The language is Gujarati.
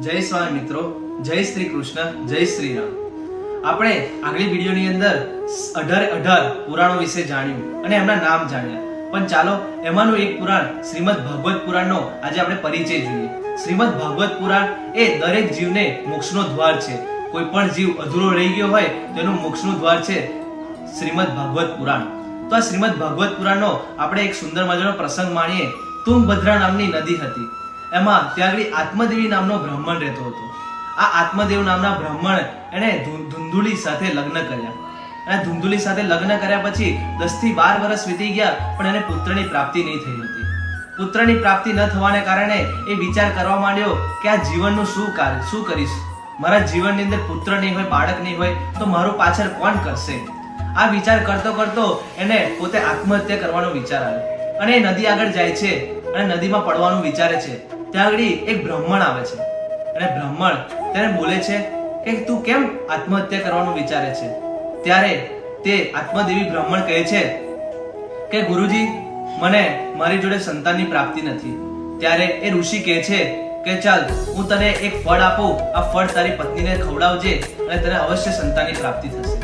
જય સ્વામી મિત્રો, જય શ્રી કૃષ્ણ, જય શ્રી રામ. આપણે આગલી વિડીયોની અંદર 18 પુરાણો વિશે જાણ્યું અને એમના નામ જાણ્યા. પણ ચાલો એમાંનું એક પુરાણ શ્રીમદ ભાગવત પુરાણનો આજે આપણે પરિચય જોઈએ. શ્રીમદ ભાગવત પુરાણ એ દરેક જીવને મોક્ષનો દ્વાર છે. કોઈ પણ જીવ અધૂરો રહી ગયો હોય તેનું મોક્ષનું દ્વાર છે શ્રીમદ ભાગવત પુરાણ. તો આ શ્રીમદ ભાગવત પુરાણનો આપણે એક સુંદર મજાનો પ્રસંગ માણીએ. તુંગભદ્રા નામની નદી હતી. એમાં ત્યાં આગળ આત્મદેવી નામનો બ્રાહ્મણ રહેતો હતો. આ આત્મદેવ નામના બ્રાહ્મણ એને ધુંધુલી સાથે લગ્ન કર્યા. અને ધુંધુલી સાથે લગ્ન કર્યા પછી 10 થી 12 વર્ષ વીતી ગયા, પણ એને પુત્રની પ્રાપ્તિ નહીં થઈ હતી. પુત્રની પ્રાપ્તિ ન થવાને કારણે એ વિચાર કરવા માંડ્યો કે આ જીવનનું શું કરીશ. મારા જીવનની અંદર પુત્ર નહીં હોય, બાળક નહીં હોય તો મારું પાછળ કોણ કરશે. આ વિચાર કરતો કરતો એને પોતે આત્મહત્યા કરવાનો વિચાર આવ્યો. અને એ નદી આગળ જાય છે અને નદીમાં પડવાનું વિચારે છે. ત્યાં આગળ એક બ્રાહ્મણ આવે છે અને બ્રાહ્મણ તેને બોલે છે કે તું કેમ આત્મહત્યા કરવાનું વિચારે છે. ત્યારે તે આત્મદેવી બ્રાહ્મણ કહે છે કે ગુરુજી, મને મારી જોડે સંતાનની પ્રાપ્તિ નથી. ત્યારે એ ઋષિ કહે છે કે ચાલ હું તને એક ફળ આપું, આ ફળ તારી પત્નીને ખવડાવજે અને તને અવશ્ય સંતાનની પ્રાપ્તિ થશે.